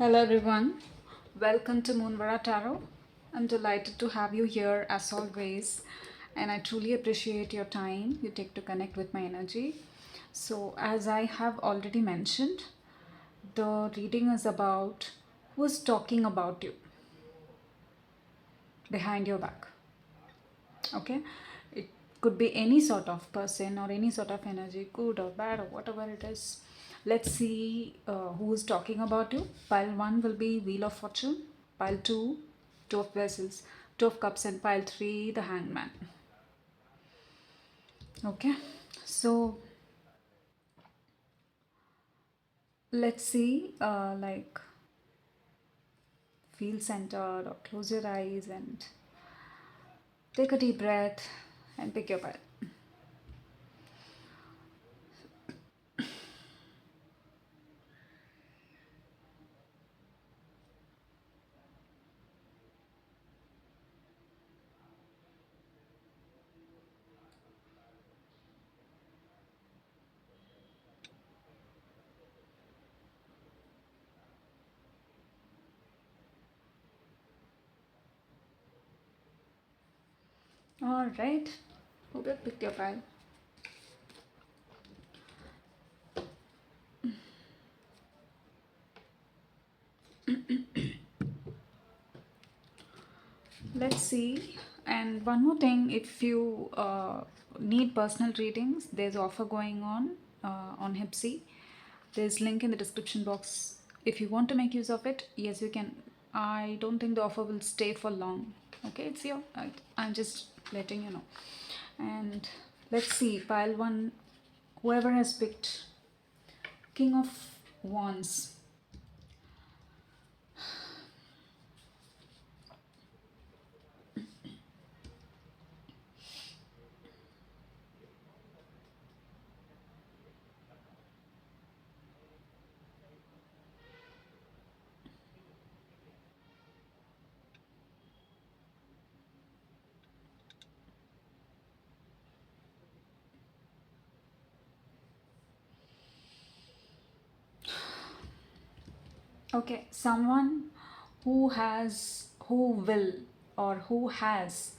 Hello everyone, welcome to Moonvera Tarot. I'm delighted to have you here as always, and I truly appreciate your time you take to connect with my energy. So, as I have already mentioned, the reading is about who's talking about you behind your back. Okay, it could be any sort of person or any sort of energy, good or bad or whatever it is. Let's see who is talking about you. Pile 1 will be Wheel of Fortune, pile 2 Two of Vessels, Two of Cups, and pile 3 the Hangman. Okay, so let's see, feel centered or close your eyes and take a deep breath and pick your pile. All right, hope you picked your pile. Let's see. And one more thing, if you need personal readings, there's offer going on Hipsy. There's link in the description box. If you want to make use of it, yes, you can. I don't think the offer will stay for long. Okay, it's your. I'm just letting you know. And let's see, pile one. Whoever has picked King of Wands. Okay, someone who will, or who has,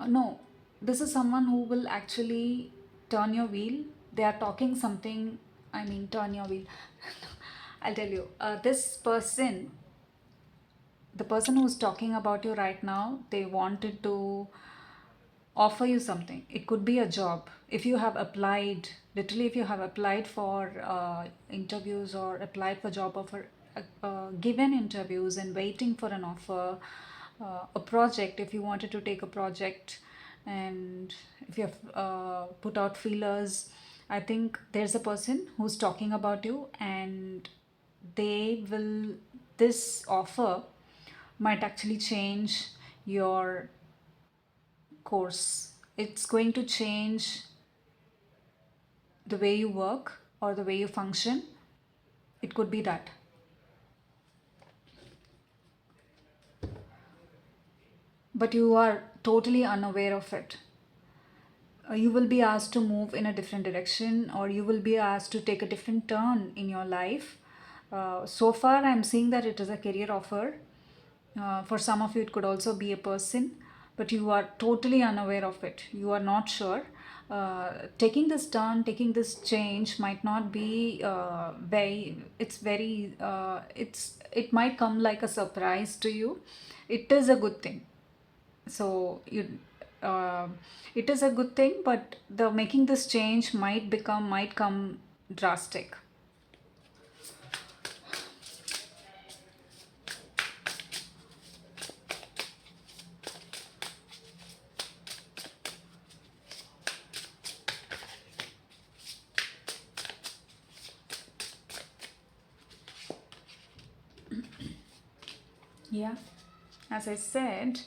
no, this is someone who will actually turn your wheel. They are talking something, I mean, turn your wheel. I'll tell you, this person, the person who's talking about you right now, they wanted to offer you something. It could be a job. If you have applied, literally, if you have applied for interviews or applied for job offer, given interviews and waiting for an offer, a project, if you wanted to take a project, and if you have put out feelers, I think there's a person who's talking about you, and they will, this offer might actually change your course. It's going to change the way you work or the way you function. It could be that. But you are totally unaware of it. You will be asked to move in a different direction, or you will be asked to take a different turn in your life. So far, I'm seeing that it is a career offer. For some of you, it could also be a person, but you are totally unaware of it. You are not sure. Taking this turn, taking this change might not be it might come like a surprise to you. It is a good thing. So uh, it is a good thing, but the making this change might come drastic. Yeah, as I said,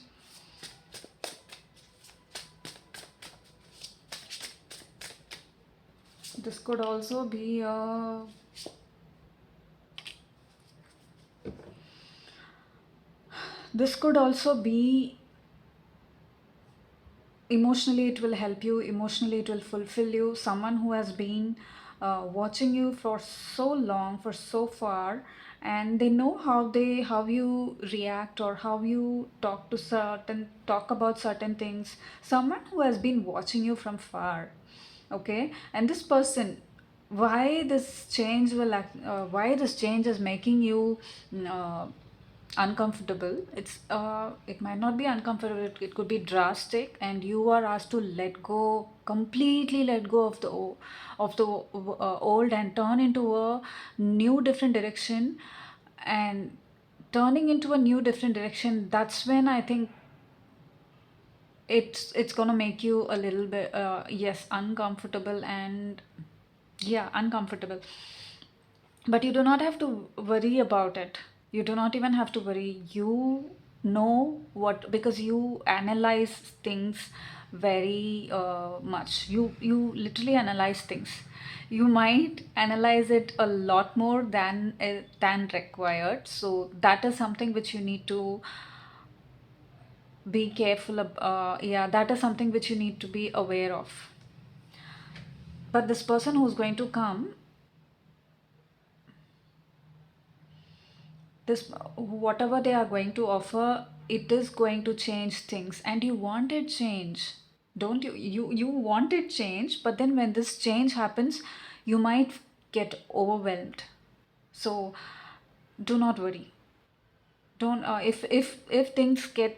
this could also be a, this could also be emotionally, it will help you, emotionally it will fulfill you. Someone who has been watching you for so long, for so far, and they know how you react or how you talk about certain things. Someone who has been watching you from far, okay, and this person, why this change is making you uh, uncomfortable. It might not be uncomfortable, it could be drastic, and you are asked to completely let go of the old and turn into a new different direction. And turning into a new different direction, that's when I think it's gonna make you a little bit, yes, uncomfortable, and yeah, uncomfortable. But you do not have to worry about it. You do not even have to worry. You know what, because you analyze things very much. You literally analyze things. You might analyze it a lot more than required. So that is something which you need to be careful of. Yeah, that is something which you need to be aware of. But this person who's going to come, this whatever they are going to offer, it is going to change things, and you wanted change, don't you? You wanted change, but then when this change happens, you might get overwhelmed. So do not worry. Don't if things get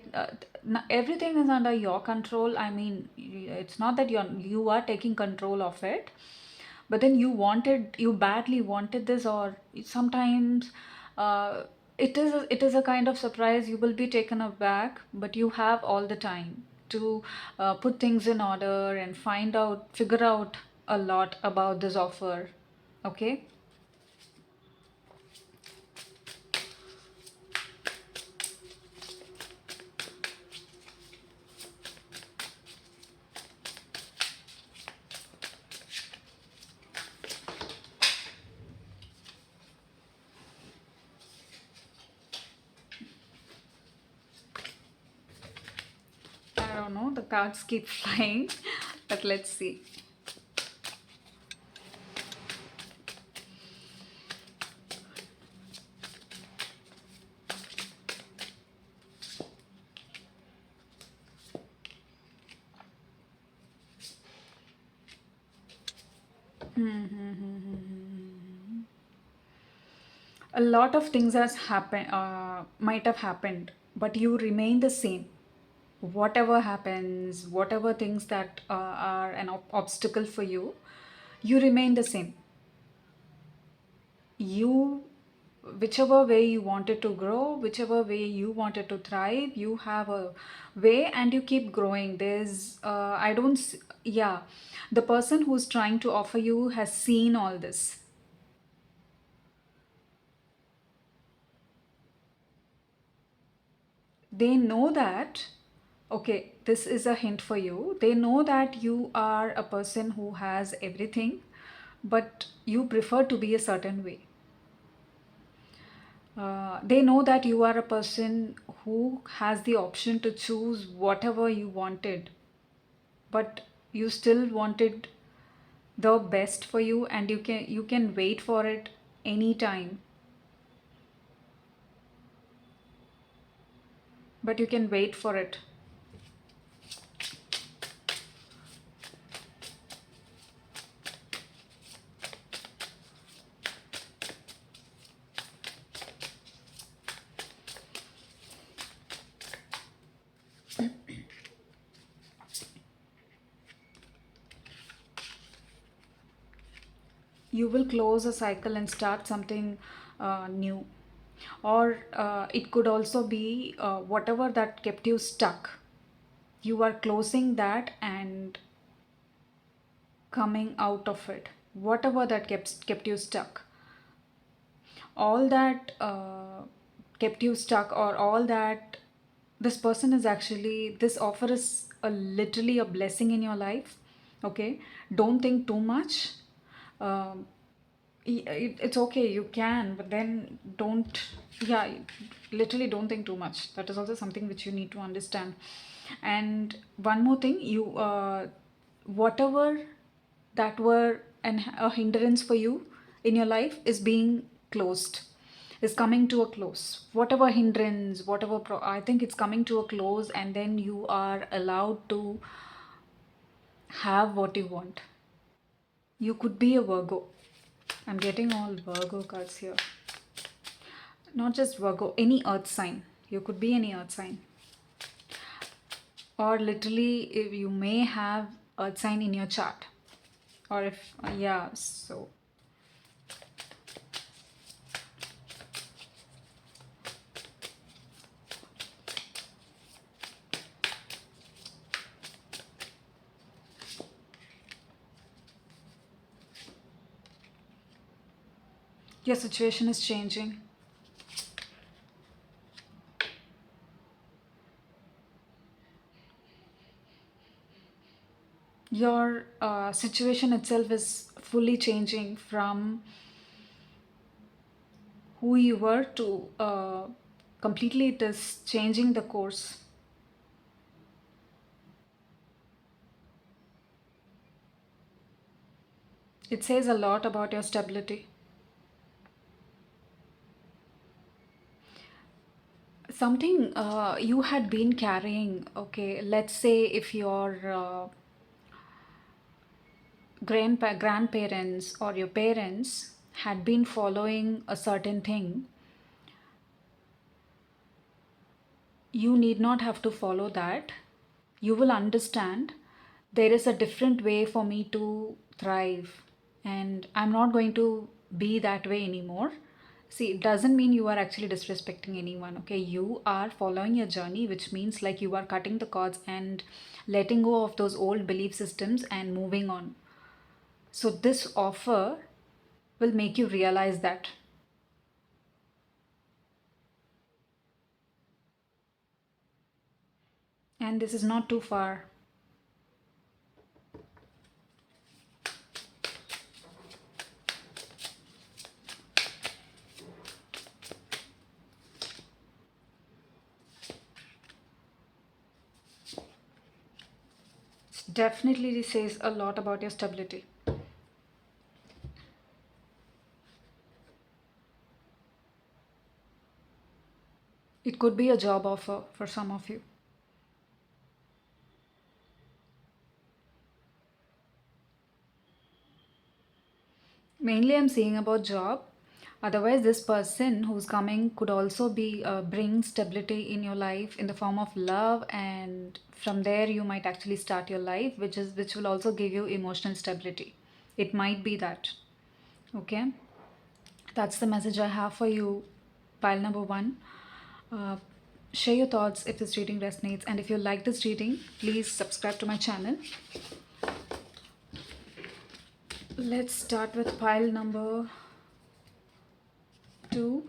everything is under your control. I mean, it's not that you are taking control of it, but then you badly wanted this, or sometimes uh, it is a kind of surprise. You will be taken aback, but you have all the time to put things in order and figure out a lot about this offer. Okay. I don't know, the cards keep flying, but let's see. A lot of things has happened, might have happened, but you remain the same. Whatever happens, whatever things that are an obstacle for you, you remain the same. You, whichever way you wanted to grow, whichever way you wanted to thrive, you have a way, and you keep growing. There's I don't yeah, the person who's trying to offer you has seen all this. They know that, okay, this is a hint for you. They know that you are a person who has everything, but you prefer to be a certain way. They know that you are a person who has the option to choose whatever you wanted, but you still wanted the best for you, and you can wait for it anytime. But you can wait for it. You will close a cycle and start something new. Or it could also be whatever that kept you stuck, you are closing that and coming out of it. Whatever that kept you stuck, all that kept you stuck, or all that, this person is actually, this offer is literally a blessing in your life. Okay, don't think too much. um, it's okay, you can, but then don't, yeah, literally don't think too much. That is also something which you need to understand. And one more thing, you whatever that were a hindrance for you in your life is being closed, is coming to a close. Whatever hindrance, I think it's coming to a close, and then you are allowed to have what you want. You could be a Virgo. I'm getting all Virgo cards here. Not just Virgo, any earth sign. You could be any earth sign. Or literally, if you may have earth sign in your chart. Or if, yeah, so. Your situation is changing. Your situation itself is fully changing from who you were to completely, it is changing the course. It says a lot about your stability. Something you had been carrying, okay, let's say if your grandparents or your parents had been following a certain thing, you need not have to follow that. You will understand there is a different way for me to thrive, and I'm not going to be that way anymore. See, it doesn't mean you are actually disrespecting anyone, okay? You are following your journey, which means like you are cutting the cords and letting go of those old belief systems and moving on. So, this offer will make you realize that. And this is not too far. Definitely says a lot about your stability. It could be a job offer for some of you. Mainly, I'm seeing about job. Otherwise, this person who's coming could also be bring stability in your life in the form of love, and from there you might actually start your life, which will also give you emotional stability. It might be that. Okay, that's the message I have for you, pile number one. Uh, Share your thoughts if this reading resonates, and if you like this reading, please subscribe to my channel. Let's start with pile number two.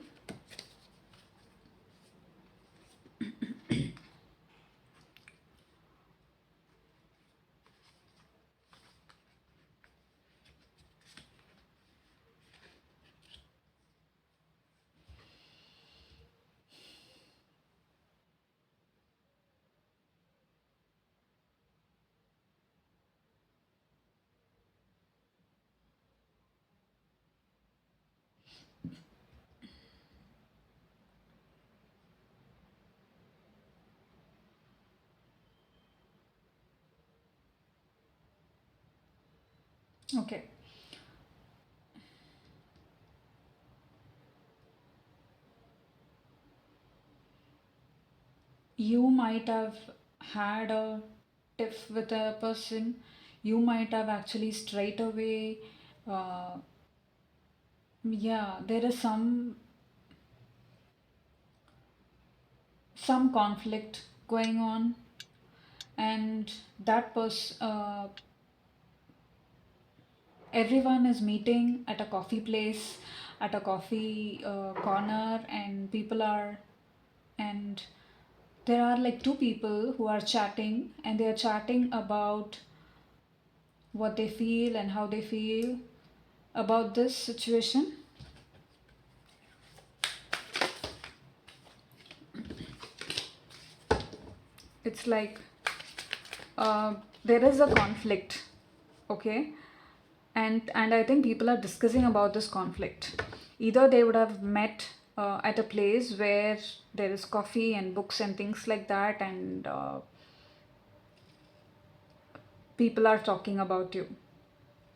Okay. You might have had a tiff with a person. You might have actually straight away, uh, yeah, there is some conflict going on, and that person, everyone is meeting at a coffee place, at a coffee corner, and people are, and there are like two people who are chatting, and they are chatting about what they feel and how they feel about this situation. It's like there is a conflict, okay? And I think people are discussing about this conflict. Either they would have met at a place where there is coffee and books and things like that, and people are talking about you.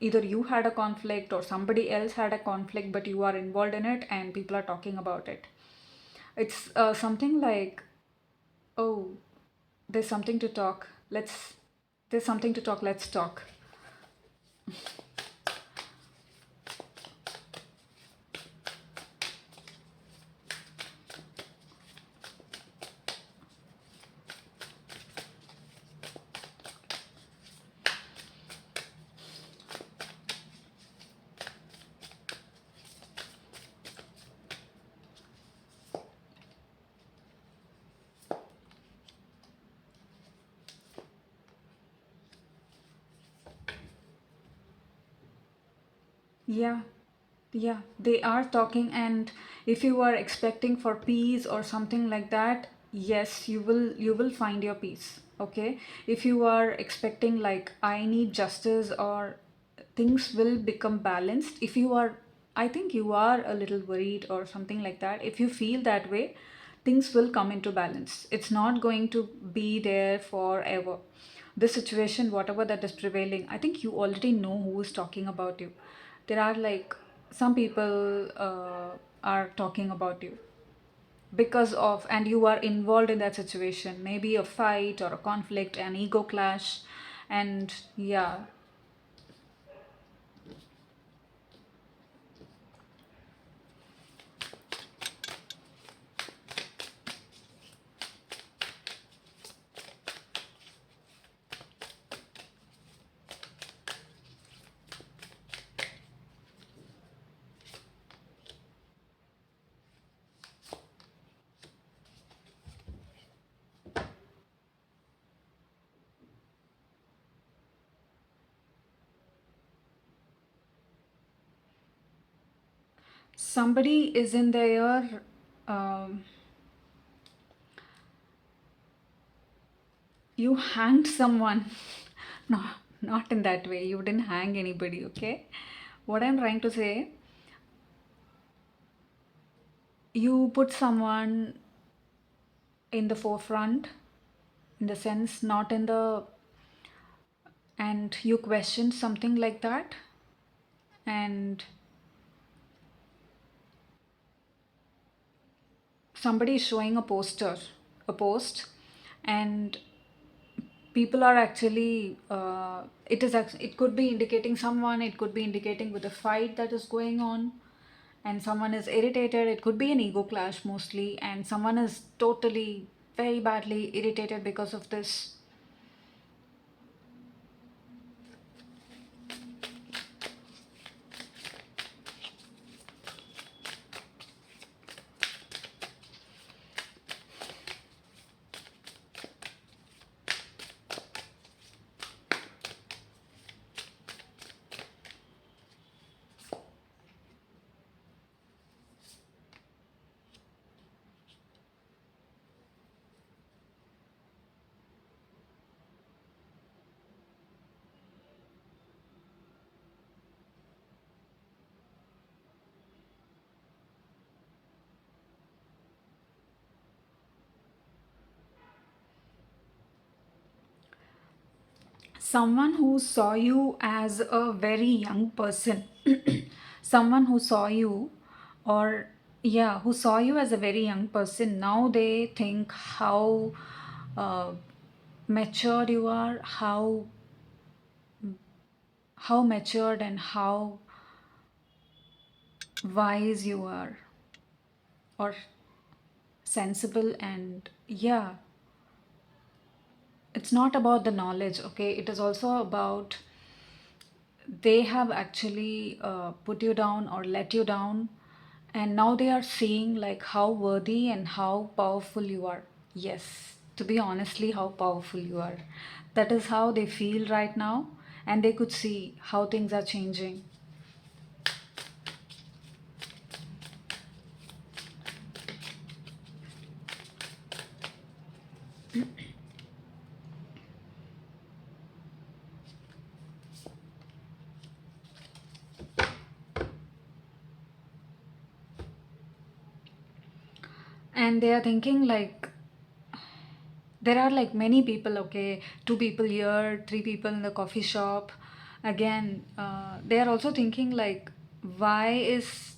Either you had a conflict or somebody else had a conflict, but you are involved in it and people are talking about it. It's something like, oh, there's something to talk. There's something to talk. Let's talk. Yeah, yeah, they are talking, and if you are expecting for peace or something like that, yes, you will find your peace. Okay, if you are expecting like I need justice or things will become balanced, if you are, I think you are a little worried or something like that. If you feel that way, things will come into balance. It's not going to be there forever. This situation, whatever that is prevailing, I think you already know who is talking about you. There are like some people are talking about you because of, and you are involved in that situation, maybe a fight or a conflict, an ego clash, and yeah. Somebody is in there. um, you hanged someone. No, not in that way, you didn't hang anybody. Okay, what I'm trying to say, you put someone in the forefront, in the sense, not in the, and you question something like that, and somebody is showing a post, and people are actually it could be indicating someone, it could be indicating with a fight that is going on, and someone is irritated. It could be an ego clash mostly, and someone is totally very badly irritated because of this. Someone who saw you as a very young person, someone who saw you, or yeah, who saw you as a very young person, now they think uh, matured you are, how matured and how wise you are, or sensible. And yeah, it's not about the knowledge. Okay, it is also about, they have actually put you down or let you down, and now they are seeing like how worthy and how powerful you are. Yes, to be honestly, how powerful you are, that is how they feel right now, and they could see how things are changing. And they are thinking like there are like many people, okay, two people here, three people in the coffee shop. Again, they are also thinking like, why is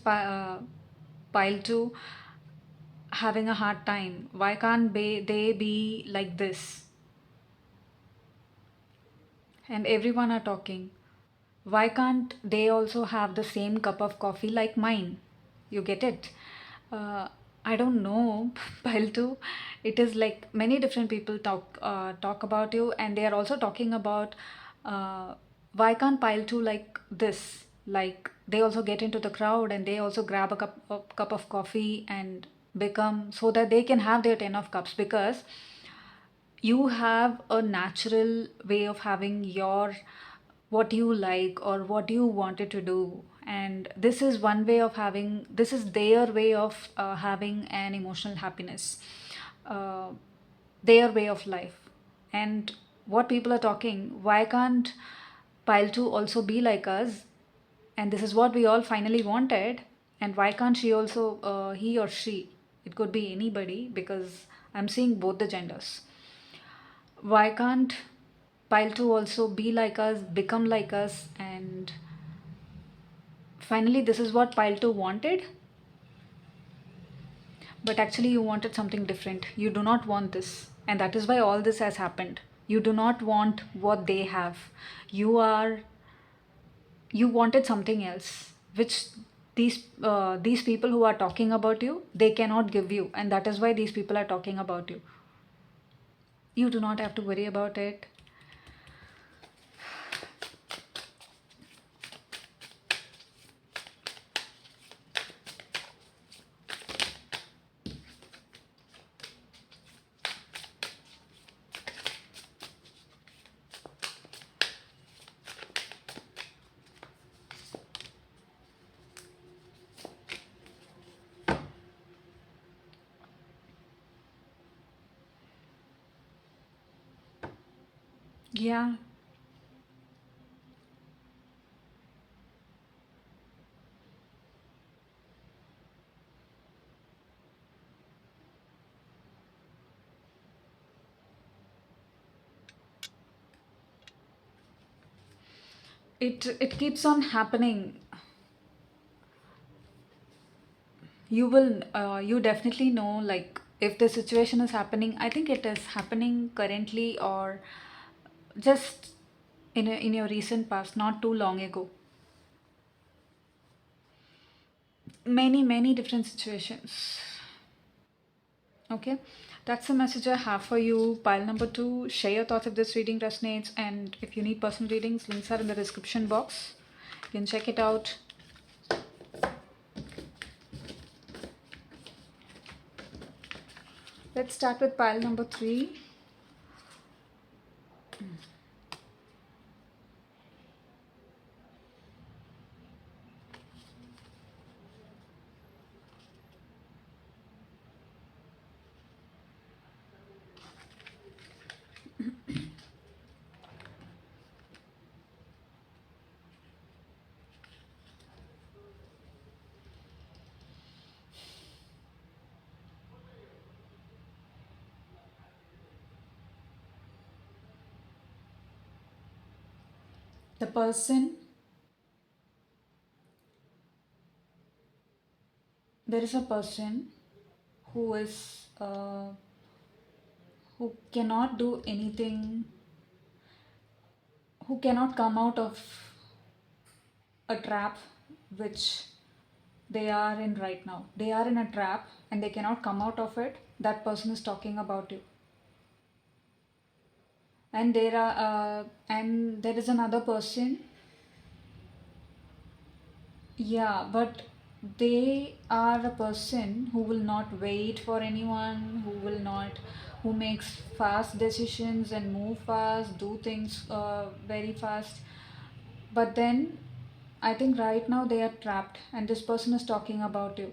pile two having a hard time? Why can't they be like this? And everyone are talking. Why can't they also have the same cup of coffee like mine? You get it? uh, I don't know. Pile 2, it is like many different people talk about you, and they are also talking about uh, why can't pile 2 like this, like they also get into the crowd and they also grab a cup of coffee and become, so that they can have their 10 of cups, because you have a natural way of having your what you like or what you wanted to do, and this is one way of having, this is their way of having an emotional happiness, uh, their way of life. And what people are talking, why can't pile 2 also be like us, and this is what we all finally wanted, and why can't she also, he or she, it could be anybody, because I'm seeing both the genders. Why can't pile 2 also be like us, become like us, and finally this is what pile 2 wanted, but actually you wanted something different. You do not want this, and that is why all this has happened. You do not want what they have. You are, you wanted something else, which these people who are talking about you, they cannot give you, and that is why these people are talking about you. You do not have to worry about it. Yeah, it keeps on happening. You will you definitely know, like if the situation is happening, I think it is happening currently, or just in your recent past, not too long ago. Many different situations. Okay, that's the message I have for you. Pile number 2, share your thoughts if this reading resonates, and if you need personal readings, links are in the description box. You can check it out. Let's start with pile number 3. The person, there is a person who is who cannot do anything, who cannot come out of a trap which they are in right now. They are in a trap and they cannot come out of it. That person is talking about you. And there is another person. Yeah, but they are a person who will not wait for anyone, who will not, who makes fast decisions and move fast, do things very fast. But then I think right now they are trapped, and this person is talking about you.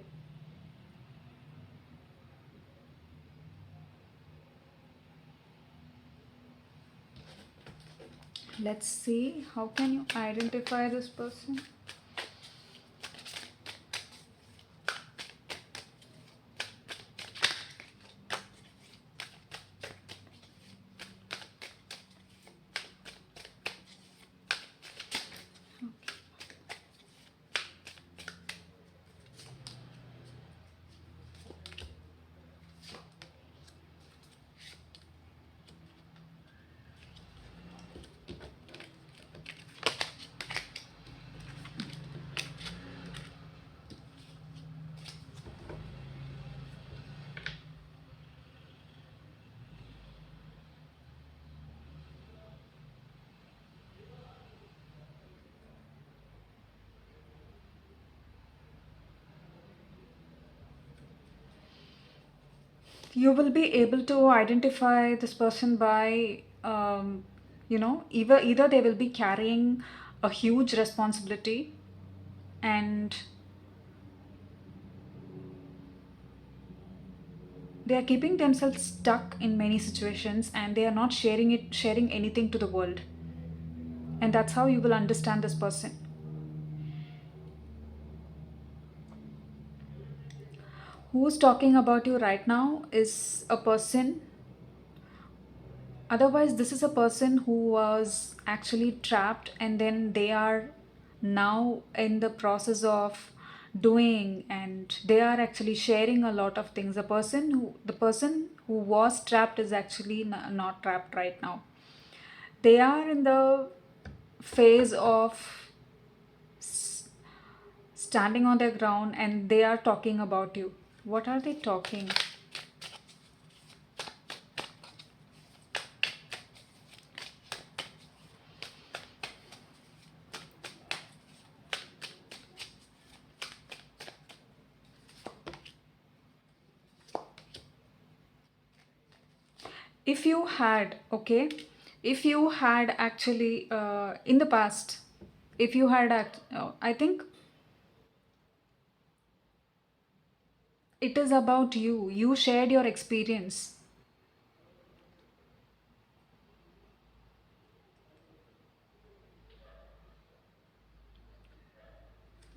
Let's see, how can you identify this person? You will be able to identify this person by, either they will be carrying a huge responsibility, and they are keeping themselves stuck in many situations, and they are not sharing anything to the world. And that's how you will understand this person. Who's talking about you right now is a person. Otherwise, this is a person who was actually trapped, and then they are now in the process of doing, and they are actually sharing a lot of things. The person who was trapped is actually not trapped right now. They are in the phase of standing on their ground, and they are talking about you. What are they talking? If you had, okay, if you had actually, in the past, if you had I think it is about you shared your experience.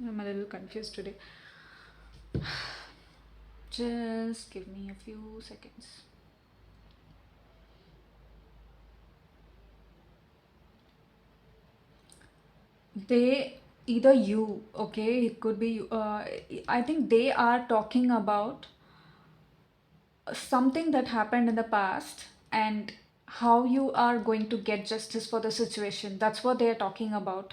I'm a little confused today. Just give me a few seconds. They, either you, okay, it could be you, I think they are talking about something that happened in the past, and how you are going to get justice for the situation. That's what they are talking about.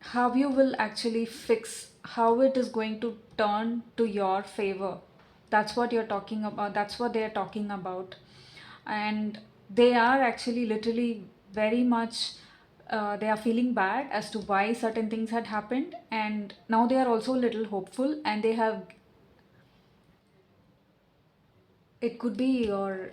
How you will actually fix, how it is going to turn to your favor. That's what you're talking about. That's what they're talking about. And they are actually literally very much, they are feeling bad as to why certain things had happened, and now they are also a little hopeful, and they have, it could be your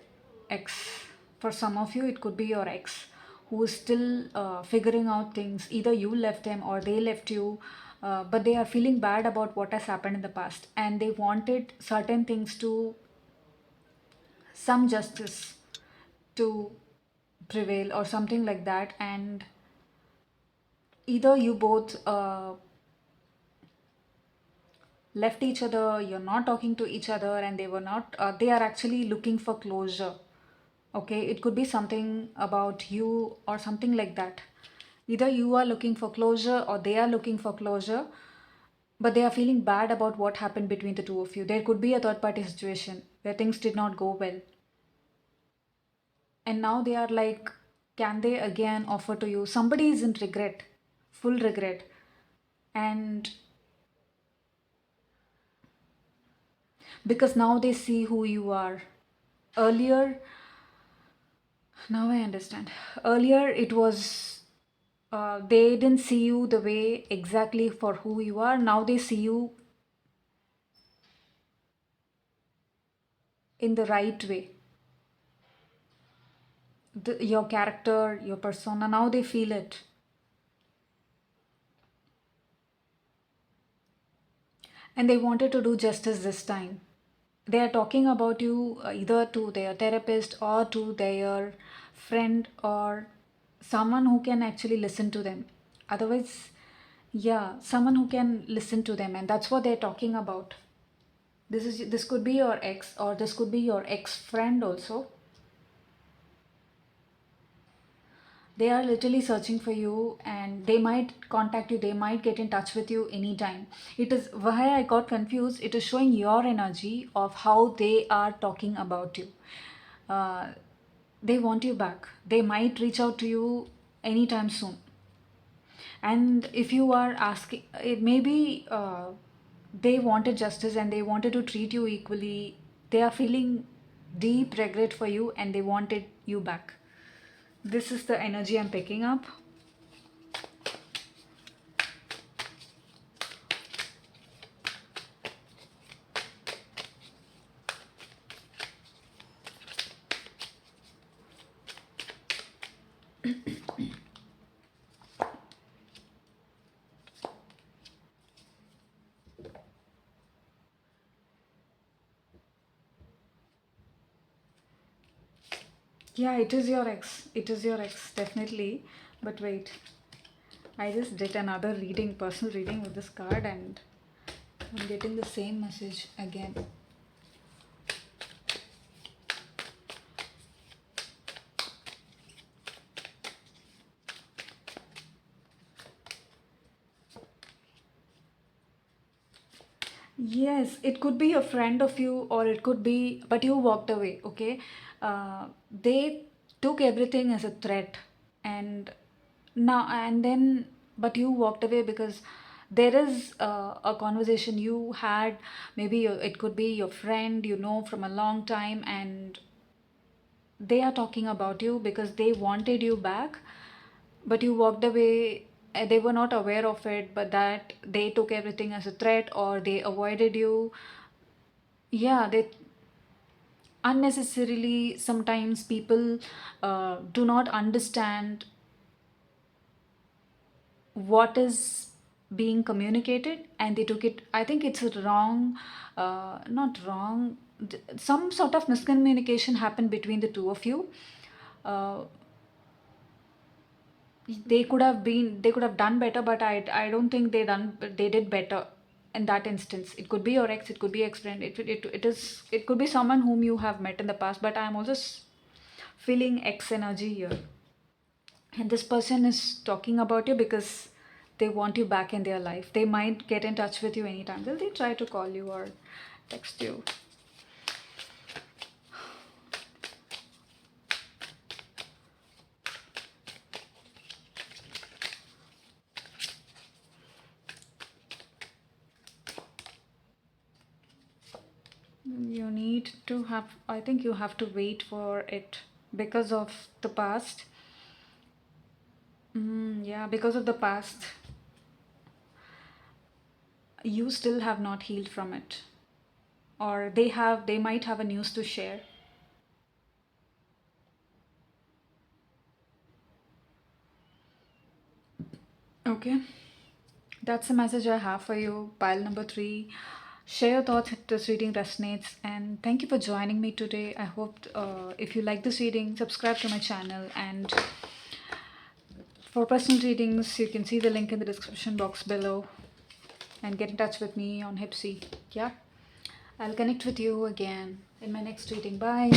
ex. For some of you, it could be your ex who is still figuring out things. Either you left them or they left you, but they are feeling bad about what has happened in the past, and they wanted certain things to, some justice to prevail or something like that. And either you both left each other, you're not talking to each other, and they were not, they are actually looking for closure. Okay, it could be something about you or something like that. Either you are looking for closure or they are looking for closure, but they are feeling bad about what happened between the two of you. There could be a third party situation where things did not go well, and now they are like, can they again offer to you? Somebody is in regret, full regret. And because now they see who you are. Earlier, now I understand. Earlier, it was, they didn't see you the way exactly for who you are. Now they see you in the right way. Your character, your persona, now they feel it. And they wanted to do justice this time. They are talking about you, either to their therapist or to their friend, or someone who can actually listen to them. Otherwise, yeah, someone who can listen to them, and that's what they're talking about. This could be your ex, or this could be your ex friend also. They are literally searching for you, and they might contact you, they might get in touch with you anytime. It is why I got confused. It is showing your energy of how they are talking about you. uh, they want you back. They might reach out to you anytime soon. And if you are asking, it may be, they wanted justice and they wanted to treat you equally. They are feeling deep regret for you, and they wanted you back. This is the energy I'm picking up. Yeah, it is your ex. It is your ex, definitely. But wait, I just did another reading, personal reading with this card, and I'm getting the same message again. Yes, it could be a friend of you, or it could be, but you walked away, okay? They took everything as a threat, and now, and then, but you walked away because there is a conversation you had. Maybe it could be your friend you know from a long time, and they are talking about you because they wanted you back, but you walked away. They were not aware of it, but that they took everything as a threat, or they avoided you. Yeah, they unnecessarily, sometimes people do not understand what is being communicated, and they took it, I think it's wrong, not wrong, some sort of miscommunication happened between the two of you. uh, they could have done better, but I don't think they did better in that instance. It could be your ex, it could be ex-friend, it could be someone whom you have met in the past, but I'm also feeling ex energy here. And this person is talking about you because they want you back in their life. They might get in touch with you anytime. Will they try to call you or text you? You need to have, I think you have to wait for it because of the past. Yeah, because of the past, you still have not healed from it. Or they might have a news to share. Okay. That's the message I have for you, pile number three. Share your thoughts if this reading resonates, and thank you for joining me today. I hope if you like this reading, subscribe to my channel. And for personal readings, you can see the link in the description box below, and get in touch with me on Hipsy. Yeah, I'll connect with you again in my next reading. Bye.